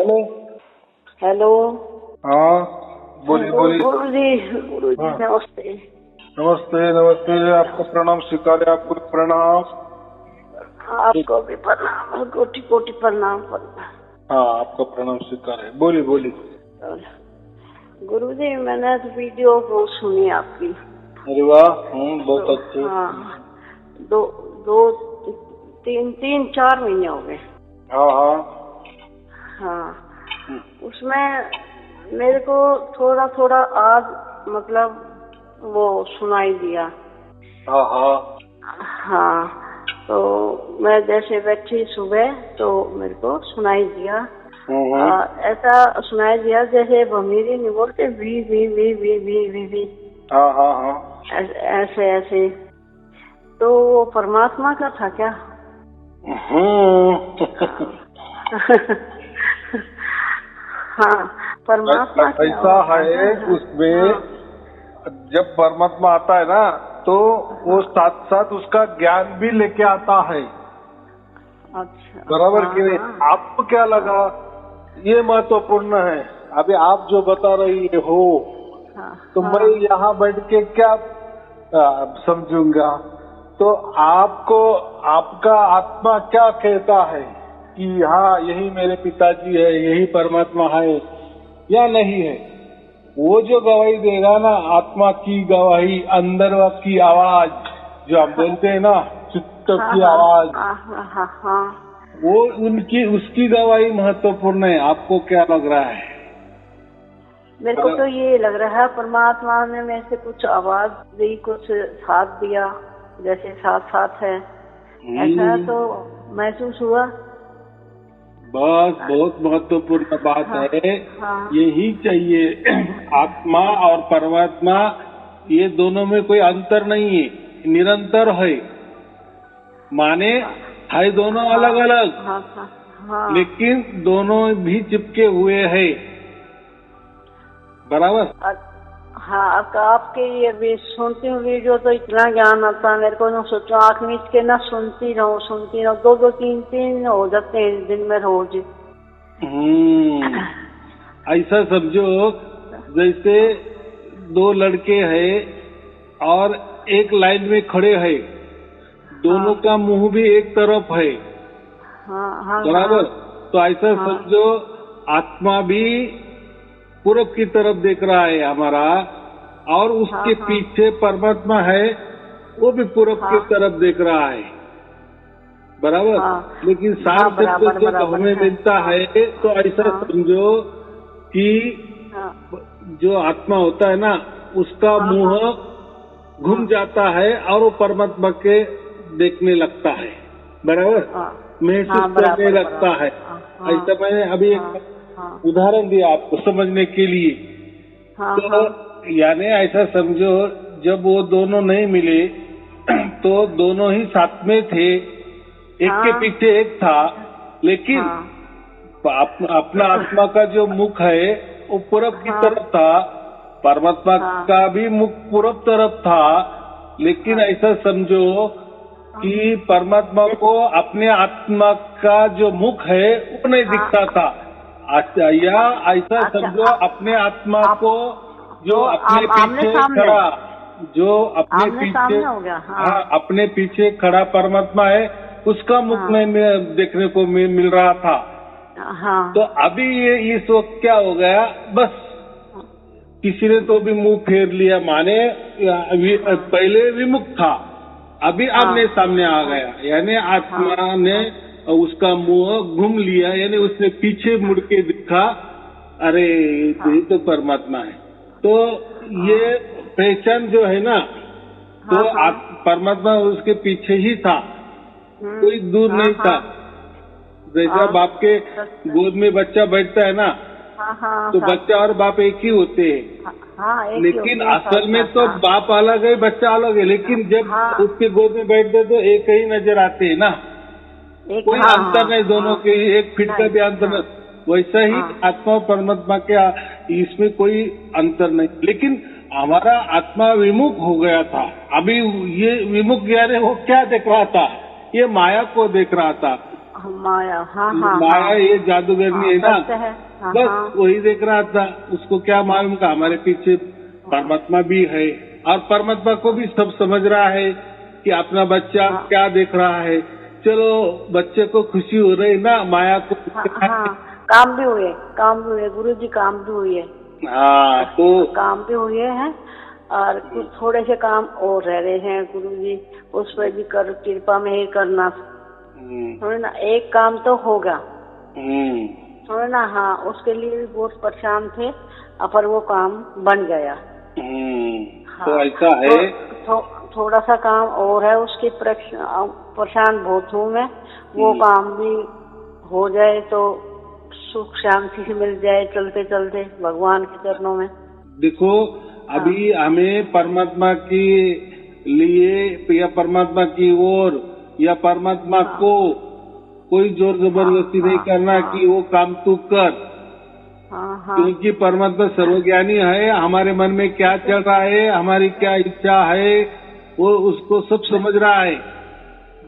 Hello. Hello. हाँ बोलिए बोलिए। गुरु जी हाँ नमस्ते। नमस्ते नमस्ते। आपको प्रणाम स्वीकार है। आपको प्रणाम। आपको भी प्रणाम, कोटि कोटि प्रणाम। हाँ आपका प्रणाम स्वीकार है। बोलिए बोलिए। गुरु जी मैंने तो वीडियो बहुत सुनी आपकी। अरे वाह। बहुत तो अच्छे। हाँ, दो दो तीन चार महीने हो गए। हाँ हाँ। हाँ, उसमें मेरे को थोड़ा थोड़ा आज मतलब वो सुनाई दिया। हाँ हाँ। हाँ, तो मैं जैसे बैठी सुबह तो मेरे को सुनाई दिया। ऐसा सुनाई दिया जैसे भमीरी नहीं बोलते, वी वी वी वी वी वी वी। हाँ हाँ हाँ। ऐसे ऐसे। तो वो परमात्मा का था क्या? हाँ, परमात्मा क्या ऐसा होता है है? उसमें। हाँ, जब परमात्मा आता है ना तो वो साथ साथ उसका ज्ञान भी लेके आता है। अच्छा। बराबर हाँ कि नहीं? हाँ आपको क्या लगा ये महत्वपूर्ण है? अभी आप जो बता रही हो हाँ तो मैं हाँ यहाँ बैठ के क्या समझूंगा? तो आपको आपका आत्मा क्या कहता है कि हाँ यही मेरे पिताजी है, यही परमात्मा है या नहीं है? वो जो गवाही देगा ना, आत्मा की गवाही, अंदर की आवाज जो हम बोलते हैं ना, चित्त हाँ की हाँ आवाज, हाँ हाँ हाँ हाँ। वो उनकी उसकी गवाही महत्वपूर्ण है। आपको क्या लग रहा है? मेरे को तो ये लग रहा है परमात्मा ने मेरे से कुछ आवाज दी, कुछ साथ दिया, जैसे साथ साथ है, ऐसा तो महसूस हुआ। बस बहुत महत्वपूर्ण बात हाँ है। हाँ यही चाहिए। आत्मा और परमात्मा ये दोनों में कोई अंतर नहीं है, निरंतर है। माने हाँ है दोनों हाँ अलग अलग, हाँ हाँ हाँ लेकिन दोनों भी चिपके हुए हैं। बराबर। हाँ। आपके ये भी सुनती हूँ वीडियो तो इतना ज्ञान आता है मेरे को, ना सोचो आँख मीच के ना सुनती रहो। दो दो तीन तीन हो जाते हैं दिन में रोज। ऐसा समझो जैसे दो लड़के हैं और एक लाइन में खड़े हैं, दोनों हाँ का मुंह भी एक तरफ है। हाँ हाँ बराबर। तो ऐसा हाँ समझो आत्मा भी पूरब की तरफ देख रहा है हमारा, और हाँ उसके हाँ पीछे परमात्मा है, वो भी पूरब की हाँ तरफ देख रहा है। बराबर। हाँ लेकिन सार हाँ, शब्द बराबर जब बराबर हमें है। मिलता हाँ है तो ऐसा हाँ समझो कि हाँ जो आत्मा होता है ना, उसका हाँ मुंह हाँ घूम जाता है और वो परमात्मा के देखने लगता है। बराबर। हाँ महसूस हाँ, करने बराबर लगता है। बराबर। हाँ हाँ ऐसा मैंने अभी हाँ एक हाँ उदाहरण दिया आपको समझने के लिए। हाँ तो हाँ यानी ऐसा समझो जब वो दोनों नहीं मिले तो दोनों ही साथ में थे, एक के हाँ पीछे एक था, लेकिन हाँ अपना आत्मा का जो मुख है वो पूरब की हाँ तरफ था, परमात्मा हाँ का भी मुख पूरब तरफ था। लेकिन हाँ ऐसा समझो कि परमात्मा को अपने आत्मा का जो मुख है वो नहीं हाँ। दिखता था। अच्छा, या ऐसा अच्छा समझो अपने आत्मा आप को जो तो अपने आमने पीछे सामने, खड़ा, जो अपने आमने पीछे, सामने हो गया। हाँ हाँ अपने पीछे खड़ा परमात्मा है, उसका मुख हाँ में देखने को मिल रहा था। हाँ तो अभी ये इस वक्त क्या हो गया, बस किसी ने तो भी मुंह फेर लिया, माने हाँ पहले विमुख था, अभी हाँ आमने सामने आ गया, यानी हाँ आत्मा ने हाँ उसका मुंह घूम लिया, यानी उसने पीछे मुड़ के देखा, अरे हाँ ये तो परमात्मा है। तो हाँ ये पहचान जो है ना, हाँ तो हाँ परमात्मा उसके पीछे ही था, कोई दूर हाँ नहीं हाँ था। जैसा हाँ बाप के सच है। गोद में बच्चा बैठता है ना, हाँ हाँ तो साथ बच्चा और बाप एक ही होते हैं। हाँ एक ही लेकिन होते हैं असल साथ में साथ। तो हाँ बाप अलग है, बच्चा अलग है, लेकिन जब हाँ उसके गोद में बैठते तो एक ही नजर आते हैं ना, एक कोई हाँ अंतर नहीं हाँ दोनों हाँ के, एक फीट का नहीं भी अंतर हाँ नहीं। वैसा ही हाँ आत्मा और परमात्मा के इसमें कोई अंतर नहीं, लेकिन हमारा आत्मा विमुख हो गया था। अभी ये विमुख यानी वो क्या देख रहा था, ये माया को देख रहा था। माया, हाँ हाँ माया ये जादूगरनी है ना, सत्य है, हाँ बस हाँ वही देख रहा था। उसको क्या मालूम का हमारे पीछे परमात्मा भी है, और परमात्मा को भी सब समझ रहा है कि अपना बच्चा हाँ। क्या देख रहा है। चलो बच्चे को खुशी हो रही ना, माया को हाँ, काम भी हुए गुरु जी, काम भी हुए। हाँ, तो काम भी हुए हैं, और कुछ थोड़े से काम और रह रहे हैं गुरु जी, उस पर भी कर कृपा में ही करना। थोड़े ना एक काम तो होगा, थोड़े ना, हाँ उसके लिए भी बहुत परेशान थे, पर वो काम बन गया। हाँ, तो ऐसा है, थोड़ा सा काम और है, उसकी परेशान बहुत हूँ मैं, वो काम भी हो जाए तो सुख शांति से मिल जाए, चलते चलते भगवान के चरणों में। देखो अभी हमें परमात्मा के लिए या परमात्मा की ओर या परमात्मा को कोई जोर जबरदस्ती नहीं करना कि वो काम तू कर, क्योंकि परमात्मा सर्वज्ञानी है। हमारे मन में क्या चल रहा है, हमारी क्या इच्छा है, वो उसको सब समझ रहा है।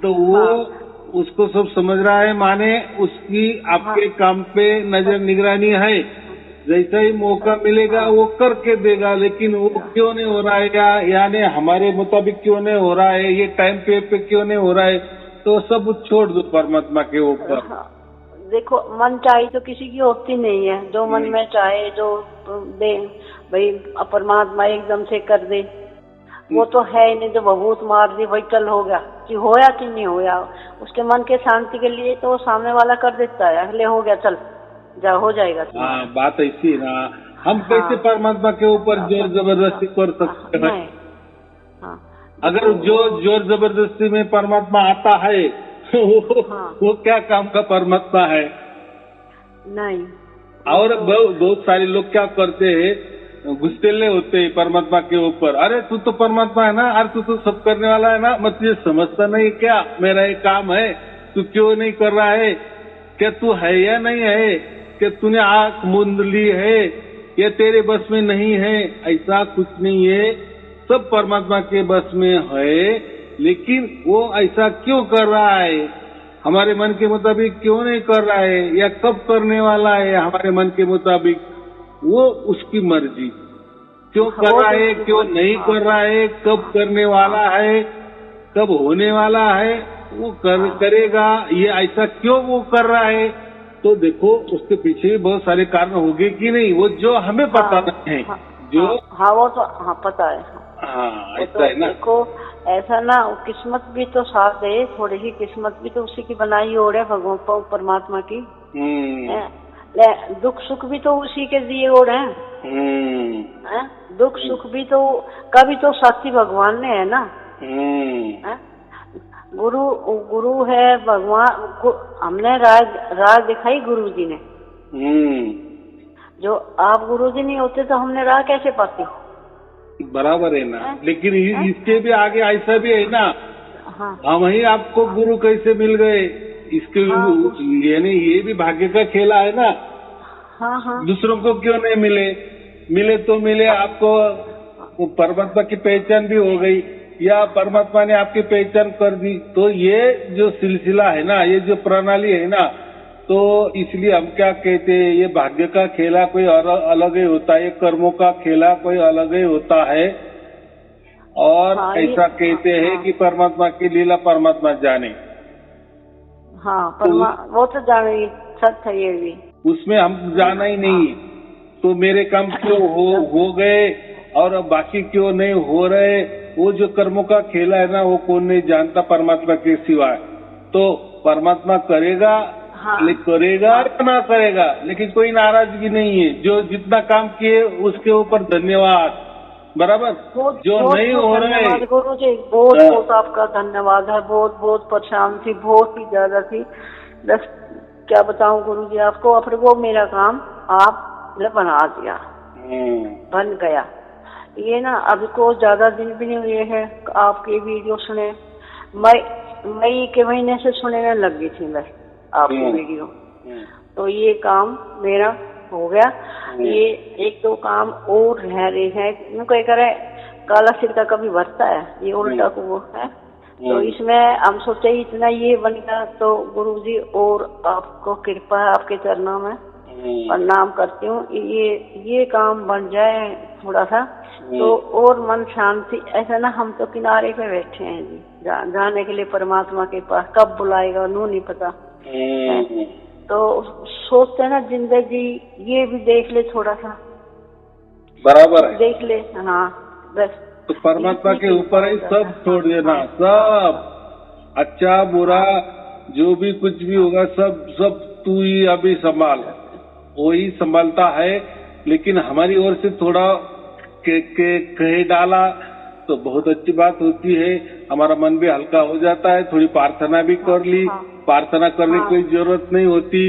तो वो उसको सब समझ रहा है, माने उसकी आपके काम पे नजर निगरानी है। जैसा ही मौका मिलेगा वो करके देगा, लेकिन वो क्यों नहीं हो रहा है, यानी हमारे मुताबिक क्यों नहीं हो रहा है, ये टाइम पे क्यों नहीं हो रहा है, तो सब छोड़ दो परमात्मा के ऊपर। देखो मन चाहे तो किसी की होती नहीं है, जो मन में चाहे जो दे भाई परमात्मा एकदम से कर दे, वो तो है ही नहीं। जो भभूत मार दी भाई चल हो गया, कि होया कि नहीं होया, उसके मन के शांति के लिए तो सामने वाला कर देता है, अगले हो गया चल जा हो जाएगा। हाँ बात ऐसी है ना, हम कैसे परमात्मा के ऊपर जोर जबरदस्ती कर सकते हैं? अगर जो जोर जबरदस्ती में परमात्मा आता है वो क्या काम का परमात्मा है? नहीं। और बहुत सारे लोग क्या करते हैं, गुस्सेले होते हैं परमात्मा के ऊपर। अरे तू तो परमात्मा है ना, अरे तू तो सब करने वाला है ना, मत ये समझता नहीं क्या मेरा ये काम है, तू क्यों नहीं कर रहा है? क्या तू है या नहीं है? क्या तूने आंख मूंद ली है या तेरे बस में नहीं है? ऐसा कुछ नहीं है, सब परमात्मा के बस में है। लेकिन वो ऐसा क्यों कर रहा है, हमारे मन के मुताबिक क्यों नहीं कर रहा है, या कब करने वाला है हमारे मन के मुताबिक, वो उसकी मर्जी। क्यों कर रहा है, क्यों नहीं कर रहा है, कब करने वाला है, कब होने वाला है, वो करेगा। ये ऐसा क्यों वो कर रहा है, तो देखो उसके पीछे भी बहुत सारे कारण होंगे कि नहीं, वो जो हमें पता नहीं है। जो वो तो पता है। हाँ ऐसा है ना। देखो ऐसा ना, किस्मत भी तो साथ है, थोड़ी सी किस्मत भी तो उसी की बनाई ओर है, भगवान परमात्मा की। दुख सुख भी तो उसी के दिए ओर है। दुख सुख भी तो कभी तो साथी भगवान ने है ना। गुरु है भगवान, हमने राह दिखाई गुरु जी ने। जो आप गुरु जी नहीं होते तो हमने राह कैसे पाते? बराबर है ना। लेकिन इसके भी आगे ऐसा भी है ना, हम ही आपको गुरु कैसे मिल गए, इसके यानी ये भी भाग्य का खेला है ना। दूसरों को क्यों नहीं मिले तो मिले आपको, परमात्मा की पहचान भी हो गई या परमात्मा ने आपकी पहचान कर दी। तो ये जो सिलसिला है ना, ये जो प्रणाली है ना, तो इसलिए हम क्या कहते हैं, ये भाग्य का खेला कोई अलग ही होता है, कर्मों का खेला कोई अलग ही होता है। और ऐसा कहते हैं कि परमात्मा की लीला परमात्मा जाने। वो तो जाने, सच है ये भी, उसमें हम जाना ही नहीं। तो मेरे काम क्यों हो गए और बाकी क्यों नहीं हो रहे, वो जो कर्मों का खेला है ना, वो कौन नहीं जानता परमात्मा के सिवाय। तो परमात्मा करेगा, करेगा या ना करेगा, लेकिन कोई नाराजगी नहीं है। जो जितना काम किए उसके ऊपर धन्यवाद, बराबर। जो नहीं हो रहे, गुरु जी बहुत आपका धन्यवाद है। बहुत परेशान थी, बहुत ही ज्यादा थी, बस क्या बताऊं गुरु जी आपको। फिर वो मेरा काम आपने बना दिया, बन गया। ये ना अभी को ज्यादा दिन भी नहीं हुए हैं आपके वीडियो सुने, मई के महीने से सुनने लग गई थी मैं आपकी वीडियो। तो ये काम मेरा हो गया। ये एक दो काम और रह रहे हैं, कह करे काला सिर का कभी भरता है, ये उल्टा को वो है। तो इसमें हम सोचे इतना ये बन गया, तो गुरुजी और आपको कृपा है, आपके चरणों में प्रणाम करती हूँ। ये काम बन जाए थोड़ा सा तो और मन शांति। ऐसा ना हम तो किनारे पे बैठे हैं जी, जाने के लिए परमात्मा के पास कब बुलाएगा नू नहीं पता। तो सोचते ना जिंदगी ये भी देख ले थोड़ा सा, बराबर है, देख ले। हाँ बस तो परमात्मा के ऊपर ही सब छोड़ देना, सब अच्छा बुरा जो भी कुछ भी होगा सब तू ही अभी संभाल, वो ही संभालता है। लेकिन हमारी ओर से थोड़ा कह डाला तो बहुत अच्छी बात होती है, हमारा मन भी हल्का हो जाता है। थोड़ी प्रार्थना भी कर ली, प्रार्थना करने की कोई जरूरत नहीं होती,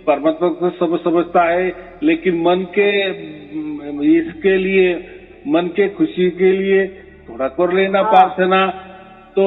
परमात्मा को सब समझता है। लेकिन मन के इसके लिए, मन के खुशी के लिए थोड़ा कर लेना प्रार्थना, तो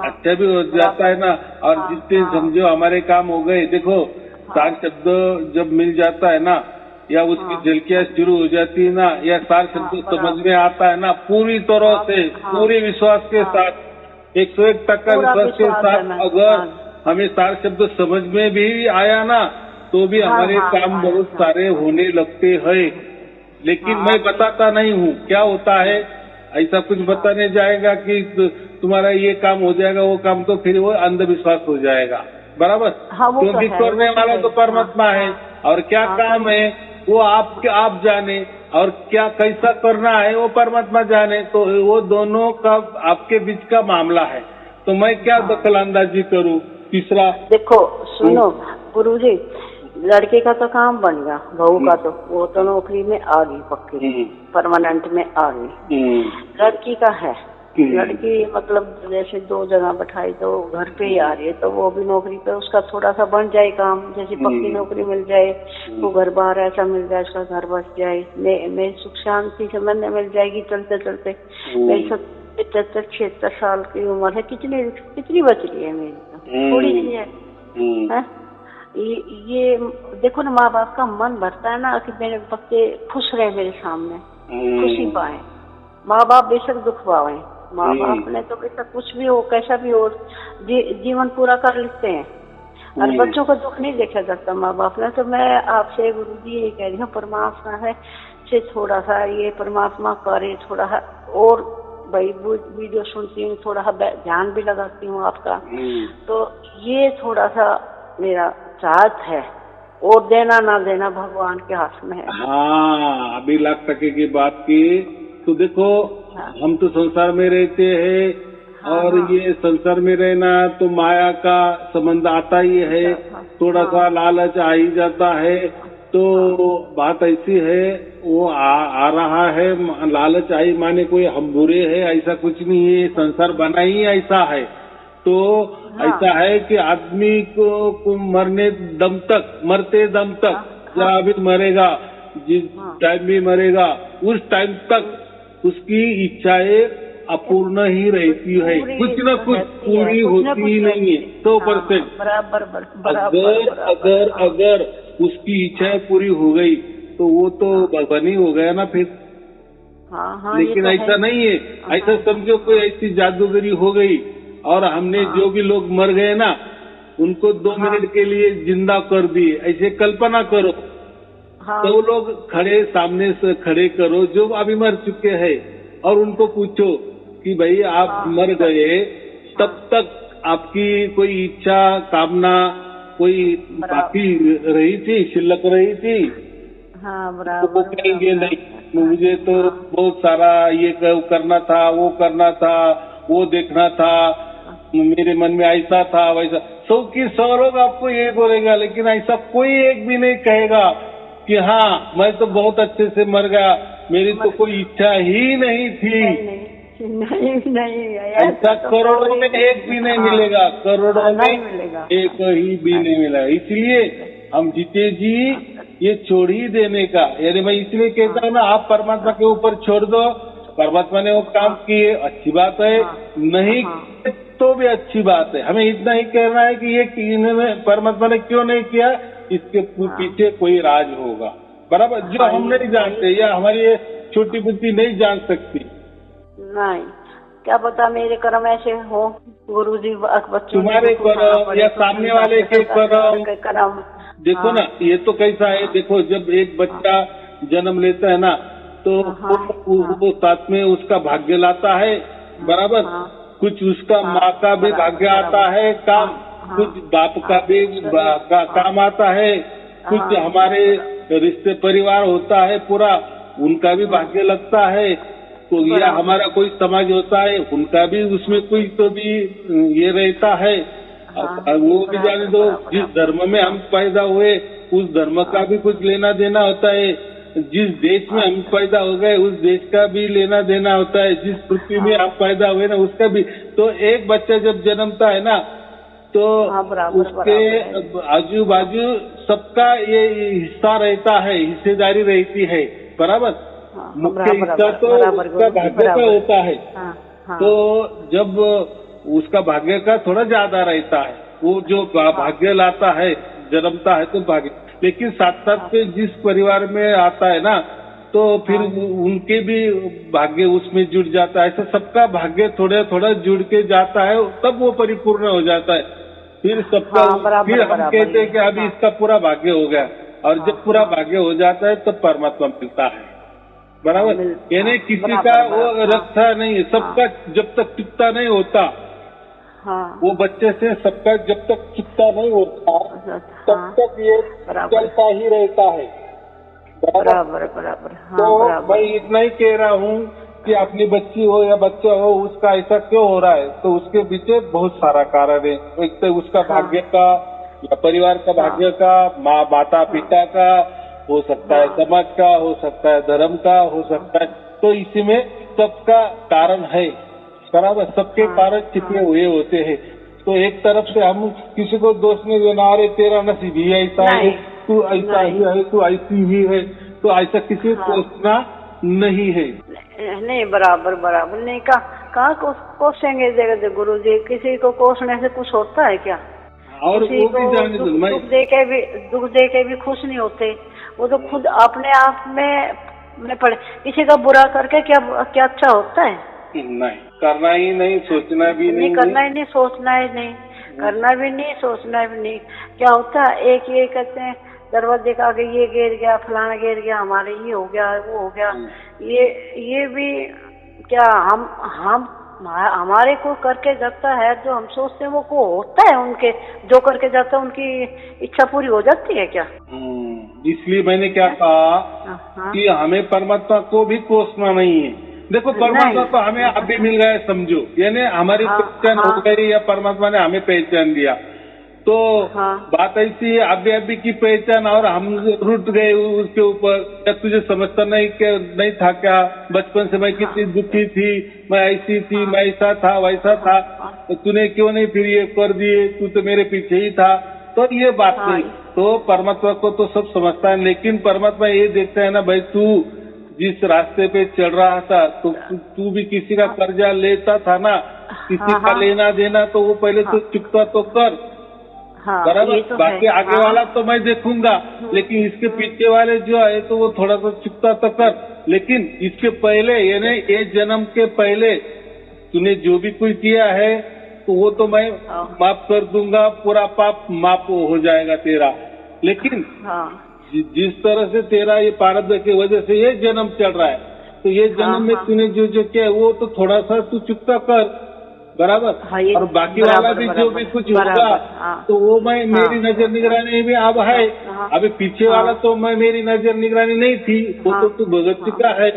अच्छा भी हो जाता है ना। और जितने समझो हमारे काम हो गए। देखो सार शब्द जब मिल जाता है ना, या उसकी झलकियां शुरू हो जाती है ना, या सार शब्द समझ में आता है ना, पूरी तरह से पूरे विश्वास के साथ 101% विश्वास के साथ अगर हमें सार शब्द समझ में भी आया ना, तो भी हमारे काम बहुत सारे होने लगते हैं। लेकिन मैं बताता नहीं हूँ क्या होता है, ऐसा कुछ बताने जाएगा कि तुम्हारा ये काम हो जाएगा वो काम, तो फिर वो अंधविश्वास हो जाएगा। बराबर, क्योंकि करने वाला तो परमात्मा है, और क्या काम है वो आप जाने, और क्या कैसा करना है वो परमात्मा जाने। तो वो दोनों का आपके बीच का मामला है, तो मैं क्या दखल अंदाजी करूँ। तीसरा देखो सुनो गुरुजी, लड़के का तो काम बन गया, बहू का तो वो तो नौकरी में आ गई पक्की, परमानेंट में आ गई। लड़की का है, लड़की मतलब जैसे 2 जगह बैठाई तो घर पे ही आ रही है, तो वो भी नौकरी पे, उसका थोड़ा सा बन जाए काम, जैसे पक्की नौकरी मिल जाए, वो घर बाहर ऐसा मिल जाए, उसका घर बच जाए, मैं सुख शांति से मन मिल जाएगी चलते चलते। मेरी 75-76 साल की उम्र है, कितनी बच रही है मेरी, थोड़ी सी है। ये देखो ना, माँ बाप का मन भरता है ना कि मेरे बच्चे खुश रहे, मेरे सामने खुशी पाए। माँ बाप बेशक दुख पाए, माँ बाप ने तो बेशक कुछ भी हो कैसा भी हो जीवन पूरा कर लेते हैं, और बच्चों का दुख नहीं देखा जाता माँ बाप ने। तो मैं आपसे गुरुजी ये कह रही हूँ, परमात्मा है से थोड़ा सा ये परमात्मा करे, थोड़ा सा और भाई वीडियो सुनती हूँ, थोड़ा सा ध्यान भी लगाती हूँ आपका, तो ये थोड़ा सा मेरा चाहत है, और देना ना देना भगवान के हाथ में है। हाँ, अभी लाख टके की बात की तो देखो, हम तो संसार में रहते हैं, और ये संसार में रहना तो माया का संबंध आता ही है, थोड़ा सा लालच आ ही जाता है। तो बात ऐसी है, वो आ रहा है, लालच आई माने कोई हम बुरे है ऐसा कुछ नहीं है, संसार बना ही ऐसा है। तो ऐसा है कि आदमी को मरते दम तक, जहाँ भी मरेगा, जिस टाइम भी मरेगा, उस टाइम तक उसकी इच्छाएं अपूर्ण ही रहती है, कुछ न कुछ पूरी होती ही नहीं है 100%। अगर उसकी इच्छाएं पूरी हो गई तो वो तो भगवान ही हो गया ना फिर। लेकिन ऐसा नहीं है, ऐसा समझो कोई ऐसी जादूगरी हो गई और हमने जो भी लोग मर गए ना उनको 2 मिनट के लिए जिंदा कर दिए, ऐसे कल्पना करो। तो लोग सामने से खड़े करो जो अभी मर चुके हैं, और उनको पूछो कि भाई आप मर गए, तब तक आपकी कोई इच्छा कामना कोई बाकी रही थी, शिल्लक रही थी? तो वो कहेंगे नहीं, मुझे तो बहुत सारा ये करना था, वो करना था, वो देखना था, मेरे मन में ऐसा था वैसा। 100 की 100 लोग आपको ये बोलेगा, लेकिन ऐसा कोई एक भी नहीं कहेगा कि हाँ मैं तो बहुत अच्छे से मर गया, मेरी तो कोई इच्छा ही नहीं थी। नहीं ऐसा करोड़ों में एक भी नहीं मिलेगा, करोड़ों में एक ही भी नहीं मिला। इसलिए हम जीते जी ये छोड़ ही देने का, यानी मैं इसलिए कहता हूँ ना, आप परमात्मा के ऊपर छोड़ दो, परमात्मा ने वो काम किए अच्छी बात है, नहीं तो भी अच्छी बात है। हमें इतना ही कहना है कि ये इन्होंने परमात्मा ने क्यों नहीं किया, इसके पीछे कोई राज होगा, बराबर, जो हम नहीं जानते या हमारी ये छोटी बुद्धि नहीं जान सकती। नहीं, क्या पता मेरे कर्म ऐसे हो। गुरुजी बच्चों तुम्हारे पर या सामने वाले के पर करम। देखो ना, ये तो कैसा है, देखो जब एक बच्चा जन्म लेता है ना, तो वो साथ में उसका भाग्य लाता है, बराबर। कुछ उसका माँ का भी भाग्य आता है काम, कुछ बाप का भी काम आता है, कुछ हमारे रिश्ते परिवार होता है पूरा, उनका भी भाग्य लगता है। तो या हमारा कोई समाज होता है, उनका भी उसमें कोई तो भी ये रहता है। वो भी जाने दो, जिस धर्म में हम पैदा हुए उस धर्म का भी कुछ लेना देना होता है, जिस देश में हम पैदा हो गए उस देश का भी लेना देना होता है, जिस पृथ्वी में आप पैदा हुए ना उसका भी। तो एक बच्चा जब जन्मता है ना, तो उसके आजू बाजू सबका ये हिस्सा रहता है, हिस्सेदारी रहती है, बराबर। मुख्य हिस्सा तो उसका भाग्य का होता है। तो जब उसका भाग्य का थोड़ा ज्यादा रहता है, वो जो भाग्य लाता है, जन्मता है तो भाग्य, लेकिन साथ साथ पे जिस परिवार में आता है ना, तो फिर उनके भी भाग्य उसमें जुड़ जाता है। ऐसा सबका भाग्य थोड़ा थोड़ा जुड़ के जाता है, तब वो परिपूर्ण हो जाता है। फिर सबका फिर हम कहते हैं कि अभी इसका पूरा भाग्य हो गया, और जब पूरा भाग्य हो जाता है तब परमात्मा मिलता है, बराबर। यानी किसी का वो रखता नहीं है, सबका जब तक चित्ता नहीं होता, वो बच्चे से सबका जब तक चित्ता नहीं होता तब तक ये चलता ही रहता है, बराबर। तो मैं इतना ही कह रहा हूँ कि अपनी बच्ची हो या बच्चा हो, उसका ऐसा क्यों हो रहा है, तो उसके पीछे बहुत सारा कारण है। एक तो उसका भाग्य का या परिवार का भाग्य का, माता पिता का हो सकता है, समाज का हो सकता है, धर्म का हो सकता है। तो इसी में सबका कारण है, बराबर। सबके कारण छिपे हुए होते हैं। तो एक तरफ से हम किसी को दोष नहीं देना, अरे तेरा नसीब ही ऐसा है, तू ऐसा ही है, तू ऐसी ही है, तो ऐसा किसी को कोसना नहीं है। नहीं, बराबर नहीं। कहाँ कोसेंगे जगह गुरु जी, किसी को कोसने से कुछ होता है क्या? और वो भी जाने दो, दुख दे के भी खुश नहीं होते, वो तो खुद अपने आप में पड़े। किसी का बुरा करके क्या अच्छा होता है? नहीं, करना ही नहीं, सोचना भी नहीं, करना ही नहीं, सोचना ही नहीं, करना भी नहीं, सोचना भी नहीं। क्या होता है, एक ये कहते हैं दरवाजे का आगे ये गिर गया, फलाना गिर गया, हमारे ये हो गया, वो हो गया। ये भी क्या हम हमारे को करके जाता है, जो हम सोचते हैं वो को होता है, उनके जो करके जाता है उनकी इच्छा पूरी हो जाती है क्या? इसलिए मैंने क्या कहा कि हमें परमात्मा को भी कोसना नहीं है। देखो, परमात्मा तो हमें अभी मिल गया समझो, यानी हमारी पहचान हो गई, या परमात्मा ने हमें पहचान दिया। तो बात ऐसी है, अभी की पहचान, और हम रुट गए उसके ऊपर। क्या तुझे समझता नहीं था क्या? बचपन से मैं कितनी दुखी थी, मैं ऐसी थी, मैं ऐसा था, वैसा था, तो तूने क्यों नहीं फिर ये कर दिए, तू तो मेरे पीछे ही था। तो ये बात नहीं। तो परमात्मा को तो सब समझता है, लेकिन परमात्मा ये देखता है ना, भाई तू जिस रास्ते पे चल रहा था, तो तू भी किसी का कर्जा लेता था ना, किसी का लेना देना, तो वो पहले तो चुकता तो कर, बराबर। तो बाकी आगे वाला तो मैं देखूंगा, लेकिन इसके पीछे वाले जो है तो वो थोड़ा सा चुकता तो कर। लेकिन इसके पहले, यानी ये जन्म के पहले तूने जो भी कुछ किया है तो वो तो मैं माफ कर दूंगा, पूरा पाप माफ हो जाएगा तेरा। लेकिन जिस तरह से तेरा ये प्रारब्ध की वजह से ये जन्म चल रहा है, तो ये जन्म में तूने जो किया वो तो थोड़ा सा तू चुकता कर, बराबर। और बाकी वाला भी जो भी कुछ होगा तो वो मैं मेरी नजर निगरानी में अब है। अभी पीछे वाला तो मैं मेरी नजर निगरानी नहीं थी, वो तो तू भुगत चुका है,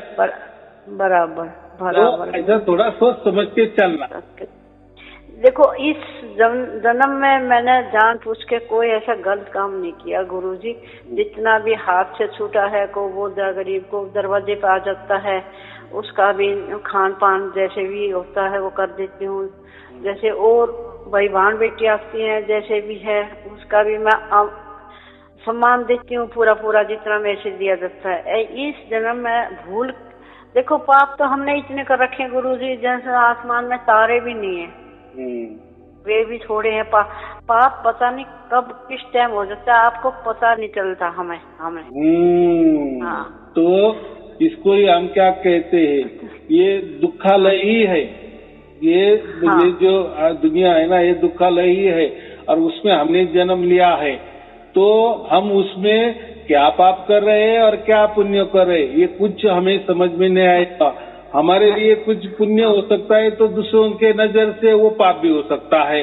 बराबर। तो ऐसा थोड़ा सोच समझ के चलना। देखो, इस जन्म में मैंने जान पूछ के कोई ऐसा गलत काम नहीं किया गुरुजी। जितना भी हाथ से छूटा है, को वो गरीब को दरवाजे पे आ जाता है, उसका भी खान पान जैसे भी होता है वो कर देती हूँ। जैसे और भाई बहन बेटी आती हैं, जैसे भी है उसका भी मैं सम्मान देती हूँ, पूरा जितना मेरे से दिया जाता है। इस जन्म में भूल, देखो पाप तो हमने इतने कर रखे हैं गुरुजी, जैसे आसमान में तारे भी नहीं है, वे भी थोड़े हैं। पाप पता नहीं कब किस टाइम हो जाता है, आपको पता नहीं चलता हमें। तो इसको ही हम क्या कहते हैं, ये दुखालय ही है, ये जो दुनिया है ना, ये दुखालय ही है और उसमें हमने जन्म लिया है। तो हम उसमें क्या पाप कर रहे हैं और क्या पुण्य कर रहे हैं, ये कुछ हमें समझ में नहीं आएगा। हमारे लिए कुछ पुण्य हो सकता है तो दूसरों के नजर से वो पाप भी हो सकता है,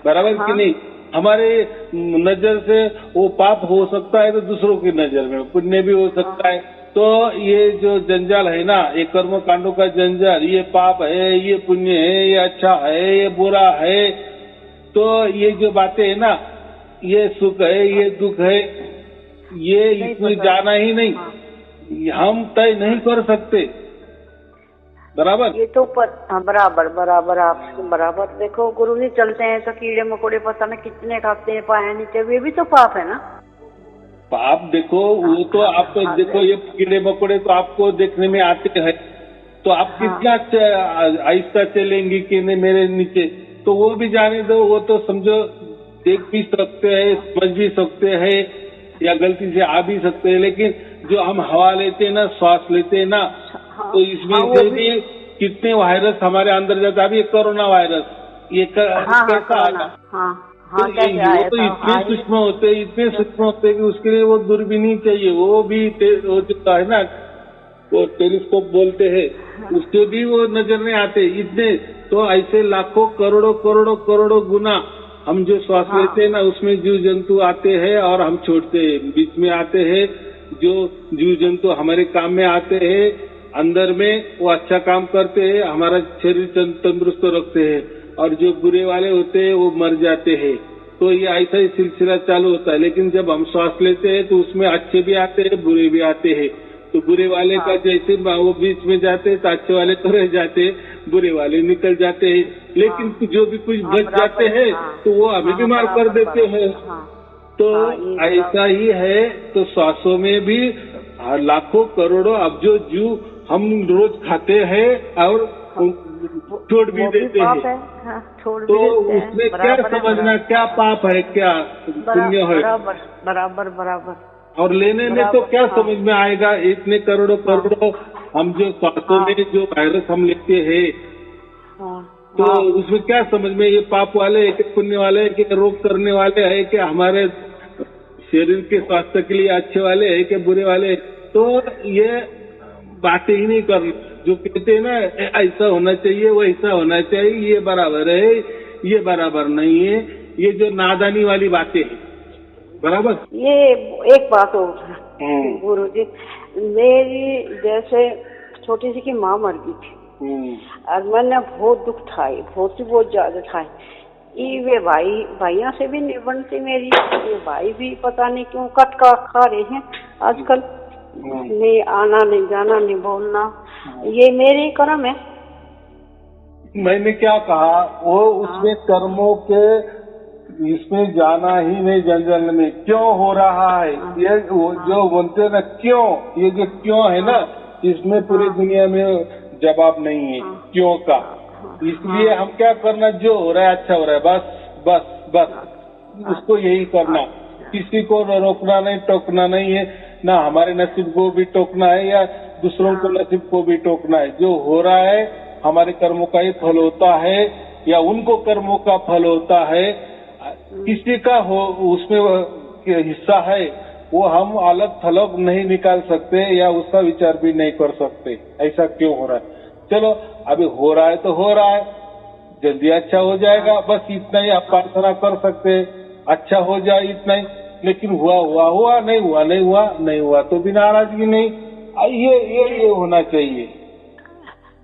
बराबर कि नहीं? हमारे नजर से वो पाप हो सकता है तो दूसरों की नजर में पुण्य भी हो सकता है। तो ये जो जंजाल है ना, ये कर्म कांडों का जंजाल, ये पाप है, ये पुण्य है, ये अच्छा है, ये बुरा है, तो ये जो बातें है ना, ये सुख है, ये दुख है, ये इसमें जाना ही नहीं, हम तय नहीं कर सकते, बराबर? ये तो बराबर बराबर आप बराबर। देखो गुरुजी चलते हैं तो कीड़े मकोड़े पता नहीं कितने खाते हैं, पाए नीचे, वे भी तो पाप है ना। पाप देखो, वो तो आप देखो, ये कीड़े मकोड़े तो आपको देखने में आते हैं, तो आप कितना आहिस्ता चलेंगी कि नहीं मेरे नीचे, तो वो भी जाने दो, वो तो समझो देख भी सकते हैं, समझ भी सकते हैं, या गलती से आ भी सकते हैं। लेकिन जो हम हवा लेते हैं ना, श्वास लेते हैं ना, तो इसमें से भी कितने वायरस हमारे अंदर जाता है। अभी कोरोना वायरस, ये कैसा आया? वो तो इतने सूक्ष्म होते हैं, इतने सूक्ष्म होते हैं कि उसके लिए वो दूरबीन चाहिए, वो भी हो चुका है ना, वो टेलीस्कोप बोलते हैं, उससे भी वो नजर नहीं आते इतने। तो ऐसे लाखों करोड़ों करोड़ों करोड़ों गुना हम जो श्वास लेते हैं ना, उसमें जीव जंतु आते हैं और हम छोड़ते हैं, बीच में आते हैं जो जीव जंतु हमारे काम में आते हैं, अंदर में वो अच्छा काम करते हैं, हमारा शरीर तंदुरुस्त रखते हैं, और जो बुरे वाले होते हैं वो मर जाते हैं। तो ये ऐसा ही सिलसिला चालू होता है। लेकिन जब हम श्वास लेते हैं तो उसमें अच्छे भी आते हैं, बुरे भी आते हैं। तो बुरे वाले का जैसे वो बीच में जाते हैं तो अच्छे वाले तो रह जाते हैं, बुरे वाले निकल जाते हैं। लेकिन जो भी कुछ बच जाते हैं तो वो हमें बीमार कर देते हैं। तो ऐसा ही है। तो श्वासों में भी लाखों करोड़ों अब्जों जीव हम रोज खाते हैं और छोड़ भी देते हैं। तो उसमें क्या समझना, क्या पाप है, क्या पुण्य है? बराबर बराबर। और लेने में तो क्या समझ में आएगा, इतने करोड़ों करोड़ों हम जो श्वासों में जो वायरस हम लेते हैं, तो उसमें क्या समझ में, ये पाप वाले है कि पुण्य वाले है कि रोग करने वाले है कि हमारे शरीर के स्वास्थ्य के लिए अच्छे वाले है कि बुरे वाले? तो ये बातें ही नहीं करनी। जो कहते हैं ना ऐसा होना चाहिए, वैसा होना चाहिए, ये बराबर है, ये बराबर नहीं है, ये जो नादानी वाली बातें हैं, बराबर। ये एक बात और गुरु जी, मेरी जैसे छोटी सी की माँ मर गई थी और मैंने बहुत दुख था, बहुत ज्यादा था। वे भाइयों से भी नहीं बनती मेरी, ये भाई भी पता नहीं क्यों कट का खा रहे हैं आजकल, नहीं आना नहीं जाना नहीं बोलना, ये मेरे कर्म है। मैंने क्या कहा, वो उसमें कर्मों के इसमें जाना ही नहीं, जंगल में क्यों हो रहा है, ये जो बोलते ना क्यों, ये जो क्यों है ना, इसमें पूरी दुनिया में जवाब नहीं है क्यों का। इसलिए हम क्या करना, जो हो रहा है अच्छा हो रहा है, बस बस बस उसको यही करना। किसी को रोकना नहीं, टोकना नहीं है, ना हमारे नसीब को भी टोकना है या दूसरों को नसीब को भी टोकना है। जो हो रहा है हमारे कर्मों का ही फल होता है या उनको कर्मों का फल होता है। किसी का हो उसमें हिस्सा है, वो हम अलग थलग नहीं निकाल सकते या उसका विचार भी नहीं कर सकते ऐसा क्यों हो रहा है। चलो अभी हो रहा है तो हो रहा है, जल्दी अच्छा हो जाएगा, बस इतना ही आप प्रार्थना कर सकते हैं, अच्छा हो जाए इतना ही। लेकिन हुआ हुआ हुआ, नहीं हुआ नहीं हुआ, नहीं हुआ तो भी नाराजगी नहीं, ये होना चाहिए।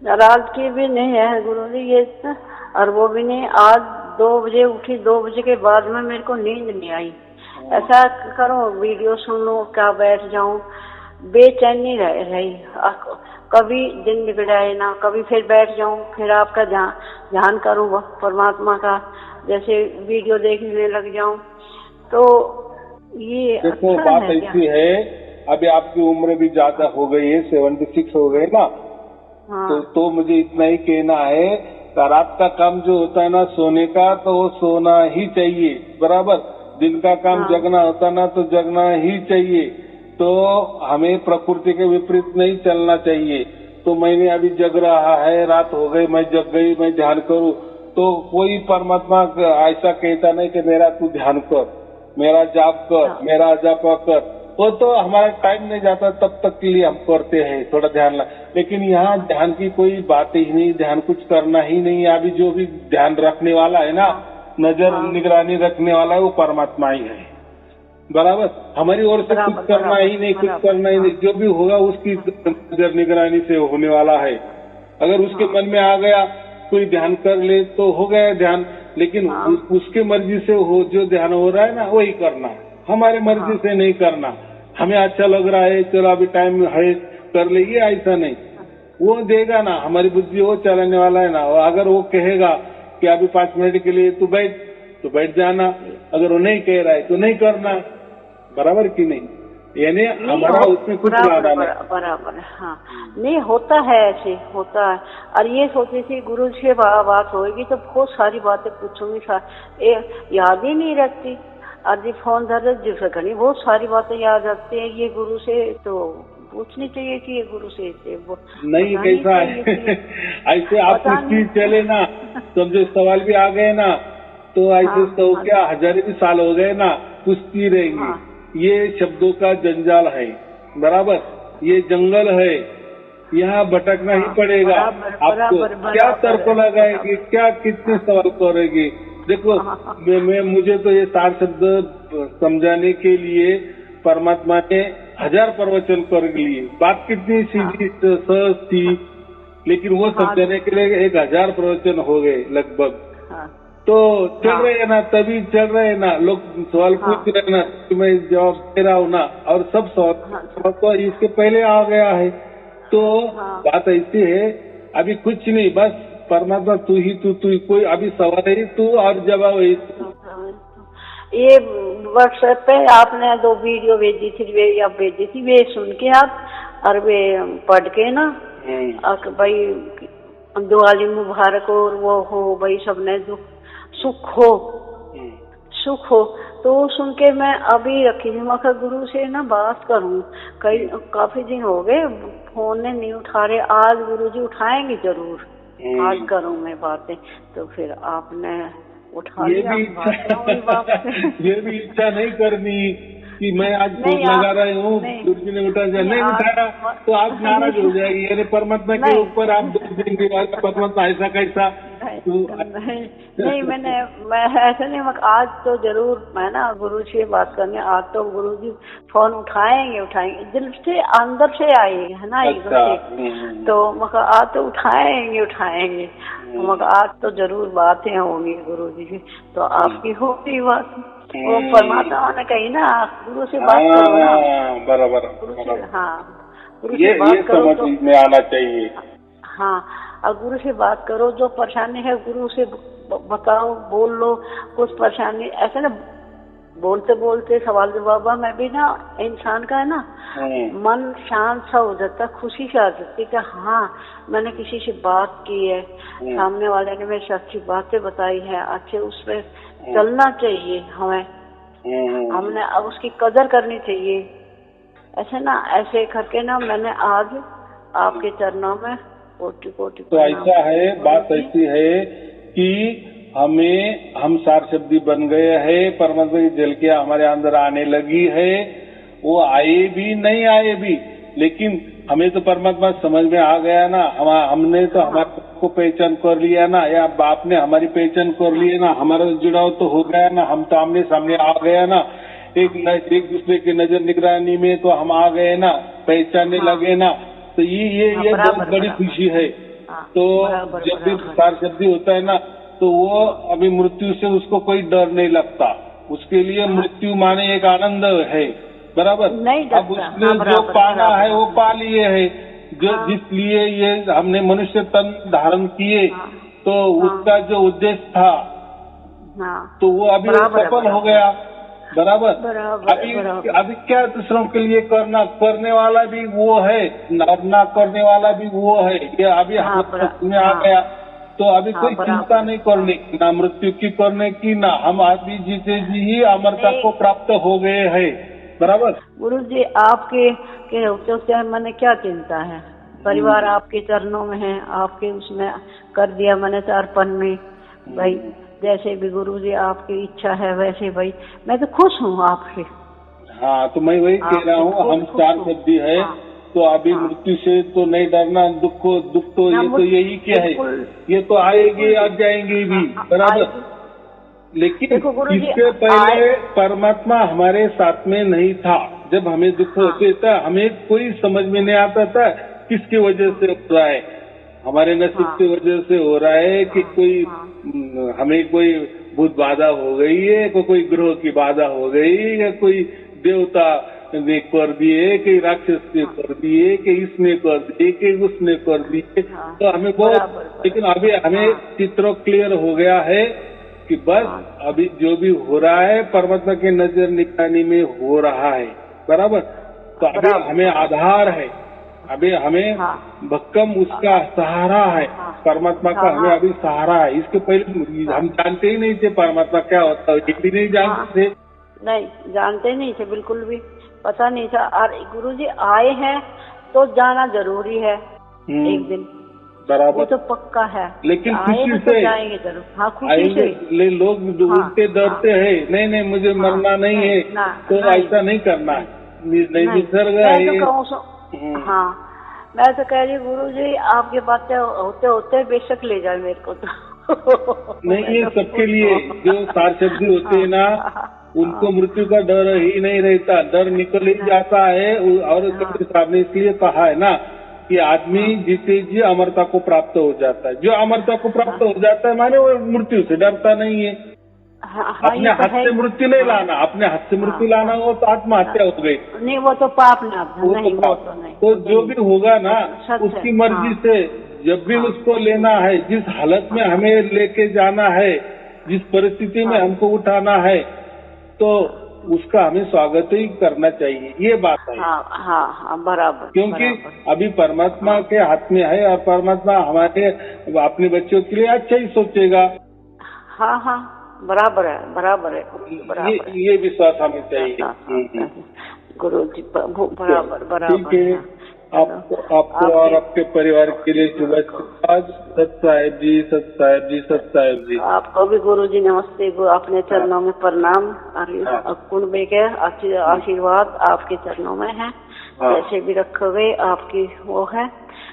नाराजगी भी नहीं है गुरुजी ये, और वो भी नहीं। आज 2 बजे उठी, 2 बजे के बाद में मेरे को नींद नहीं आई। ऐसा करो वीडियो सुन लो, क्या बैठ जाऊं, बेचैनी रही। कभी दिन बिगड़ाए ना, कभी फिर बैठ जाऊं, फिर आपका ध्यान करूं परमात्मा का, जैसे वीडियो देखने लग जाऊं। तो ये देखो अच्छा बात है ऐसी है, अभी आपकी उम्र भी ज्यादा हो गई है, 76 हो गए ना। तो मुझे इतना ही कहना है, रात का काम जो होता है ना सोने का, तो वो सोना ही चाहिए, बराबर। दिन का काम जगना होता ना, तो जगना ही चाहिए। तो हमें प्रकृति के विपरीत नहीं चलना चाहिए। तो मैंने अभी जग रहा है, रात हो गई, मैं जग गई, मैं ध्यान करूं, तो कोई परमात्मा ऐसा कहता नहीं कि मेरा तू ध्यान कर, मेरा जाप कर, मेरा जप कर। वो तो हमारा टाइम नहीं जाता, तब तक के लिए हम करते हैं थोड़ा ध्यान लेकिन यहाँ ध्यान की कोई बात ही नहीं, ध्यान कुछ करना ही नहीं है। अभी जो भी ध्यान रखने वाला है ना, नजर निगरानी रखने वाला है, वो परमात्मा ही है, बराबर। हमारी ओर से कुछ करना ही नहीं, कुछ करना ही नहीं, जो भी होगा उसकी नजर निगरानी से होने वाला है। अगर उसके मन में आ गया कोई ध्यान कर ले तो हो गया ध्यान, लेकिन उसके मर्जी से हो, जो ध्यान हो रहा है ना वही करना, हमारे मर्जी से नहीं करना। हमें अच्छा लग रहा है, चलो अभी टाइम है कर ले, ये ऐसा नहीं। वो देगा ना, हमारी बुद्धि वो चलाने वाला है ना। अगर वो कहेगा कि अभी 5 मिनट के लिए तू बैठ, तो बैठ जाना। अगर वो नहीं कह रहा है तो नहीं करना, बराबर की नहीं, यानी हमारा उसमें कुछ बराबर। हाँ, नहीं होता है, ऐसे होता है। और ये सोची थी गुरु से बात होगी तो बहुत सारी बातें पूछूंगी, याद ही नहीं रखती। और जी फोन धर जिसे घनी बहुत सारी बातें याद रखती है, ये गुरु से तो पूछनी चाहिए कि ये गुरु से नहीं कैसा है। ऐसे आप पूछती चले ना, समझो सवाल भी आ गए ना, तो ऐसे तो क्या हजारों भी साल हो गए ना, पूछती रहेंगी। ये शब्दों का जंजाल है, बराबर, ये जंगल है, यहाँ भटकना ही पड़ेगा आपको। क्या तर्क लगाएगी, क्या कितने सवाल करेगी। देखो मुझे तो ये 4 शब्द समझाने के लिए परमात्मा ने 1000 प्रवचन कर लिए। बात कितनी सीधी सहज थी, लेकिन वो समझाने के लिए 1000 प्रवचन हो गए लगभग। तो चल रहे हैं ना, तभी चल रहे हैं ना, लोग सवाल पूछ रहे ना, मैं जवाब दे रहा हूँ ना, और सब सवाल तो इसके पहले आ गया है। तो बात ऐसी है, अभी कुछ नहीं, बस परमात्मा तू ही तू कोई अभी सवाल है तू और जवाब है तू। ये व्हाट्सएप पे आपने 2 वीडियो भेजी थी, वे सुन के आप और वे पढ़ के ना, भाई दिवाली मुबारक और वो हो भाई, सबने सुख हो। तो सुन के मैं अभी रखी थी, मैं गुरु से ना बात करूं, काफी दिन हो गए फोन ने नहीं उठा रहे, आज गुरुजी उठाएंगे जरूर, आज करूं मैं बातें। तो फिर आपने उठा लिया। ये भी इच्छा नहीं करनी कि मैं आज फोन लगा रही हूँ, गुरुजी ने नहीं उठाया तो आप नाराज हो जाएगी, यानी परमात्मा के ऊपर आप दोष देंगे, परमात्मा ऐसा कैसा। नहीं मैं ऐसा नहीं, आज तो जरूर मैं ना गुरु से बात करने, आज तो गुरु जी फोन उठाएंगे, दिल से अंदर से आएंगे, है ना, एकदम से। तो मगर आज तो उठाएंगे, मगर आज तो जरूर बातें होंगी गुरु जी की। तो आपकी होगी बात, वो परमात्मा ने कही ना, गुरु से बात करो ना, बराबर। गुरु से बात करो तो में आना चाहिए। हाँ, और गुरु से बात करो, जो परेशानी है गुरु से बताओ, बोल लो कुछ परेशानी, ऐसा ना बोलते बोलते सवाल जवाब में भी ना इंसान का है ना मन शांत सा हो जाता, खुशी से आ जाती कि हाँ मैंने किसी से बात की है, सामने वाले ने मेरी अच्छी बातें बताई है, अच्छे उस पर चलना चाहिए हमें, हमने अब उसकी कदर करनी चाहिए। ऐसे ना, ऐसे करके ना मैंने आज आपके चरणों में कोटि तो ऐसा है, बात ऐसी है कि हम 4 शब्दी बन गए हैं, परमात्मा की झलकियां हमारे अंदर आने लगी है, वो आए भी नहीं आए भी, लेकिन हमें तो परमात्मा समझ में आ गया ना, हमने तो हमारे को पहचान कर लिया ना, या बाप ने हमारी पहचान कर ली है ना, हमारा जुड़ाव तो हो गया ना, हम तो आमने सामने आ गया ना, एक दूसरे की नजर निगरानी में तो हम आ गए ना, पहचानने लगे ना। तो ये बहुत बड़ी खुशी है। तो जब भी 4 शब्दी होता है ना, तो वो अभी मृत्यु से उसको कोई डर नहीं लगता, उसके लिए मृत्यु माने एक आनंद है, बराबर। अब उसने जो पाना है वो पा लिए है, जो जिस लिए ये हमने मनुष्य तन धारण किए, तो उसका जो उद्देश्य था तो वो अभी सफल हो गया, बराबर। अभी क्या दूसरों के लिए करने वाला भी वो है, ना करने वाला भी वो है, ये अभी में आ गया। तो अभी कोई चिंता नहीं करने की, ना मृत्यु की करने की, ना हम अभी जीते जी ही अमरता को प्राप्त हो गए हैं, बराबर। गुरु जी आपके होते मन क्या चिंता है, परिवार आपके चरणों में है, आपके उसमें कर दिया मैंने अर्पण में भाई। जैसे भी गुरुजी आपकी इच्छा है वैसे भाई मैं तो खुश हूँ आपसे। हाँ, तो मैं वही कह रहा हूँ, हम चार शब्दी है। हाँ, तो अभी मृत्यु से तो नहीं डरना, दुख तो ये तो यही क्या है, ये तो आएगी आ जाएंगी भी, बराबर। लेकिन इससे पहले परमात्मा हमारे साथ में नहीं था। जब हमें दुख होते था हमें कोई समझ में नहीं आता था किसकी वजह से हो रहा है, हमारे नसीब की वजह से हो रहा है कि कोई हमें कोई भूत बाधा हो गई है, कोई ग्रह की बाधा हो गई, या कोई देवता ने कर दिए, कि राक्षस ने कर दिए, कि इसने कर दिए, कि उसने कर दिए। तो हमें बहुत, लेकिन अभी हमें चित्र क्लियर हो गया है कि बस अभी जो भी हो रहा है परमात्मा के नजर निगरानी में हो रहा है, बराबर। तो अभी हमें आधार है, अभी हमें भक्कम उसका सहारा है, परमात्मा का हमें अभी सहारा है। इसके पहले हम जानते ही नहीं थे परमात्मा क्या होता है, ये भी नहीं जानते थे। नहीं जानते नहीं थे, बिल्कुल भी पता नहीं था। और गुरुजी आए हैं तो जाना जरूरी है एक दिन, बराबर, वो तो पक्का है। लेकिन खुशी से जाएंगे जरूर। हाँ, खुशी से। लोग उल्टे डरते हैं, नहीं मुझे मरना नहीं है, तो ऐसा नहीं करना है, नहीं निसर्ग है। हाँ, मैं तो कह रही हूँ गुरुजी आपकी बातें होते होते बेशक ले जाए मेरे को तो नहीं, ये सबके लिए जो सार शब्दी होते हैं ना, उनको मृत्यु का डर ही नहीं रहता, डर निकल ही जाता है। और कबीर साहब ने इसलिए कहा है ना कि आदमी जीते जी अमरता को प्राप्त हो जाता है। जो अमरता को प्राप्त हो जाता है माने वो मृत्यु से डरता नहीं है। अपने हाथ से मृत्यु नहीं लाना, अपने हाथ से मृत्यु लाना हो तो आत्महत्या हो गई, नहीं वो तो पाप नहीं, वो तो नहीं। तो जो भी होगा ना उसकी मर्जी से, जब भी उसको लेना है, जिस हालत में हमें लेके जाना है, जिस परिस्थिति में हमको उठाना है, तो उसका हमें स्वागत ही करना चाहिए, ये बात है। हाँ, बराबर। क्योंकि अभी परमात्मा के हाथ में है और परमात्मा हमारे अपने बच्चों के लिए अच्छा ही सोचेगा। हाँ, बराबर है। ये विश्वास हमें चाहिए। गुरु जी बराबर। ठीक है, आपको और आपके परिवार के लिए शुभकामनाएं। सत साहेब जी। आपको भी गुरु जी नमस्ते। अपने चरणों में प्रणाम। कुंडबे के आशीर्वाद आपके चरणों में है, जैसे भी रखोगे आपकी वो है।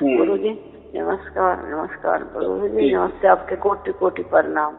गुरु जी नमस्कार गुरु जी, नमस्ते, आपके कोटि कोटि प्रणाम।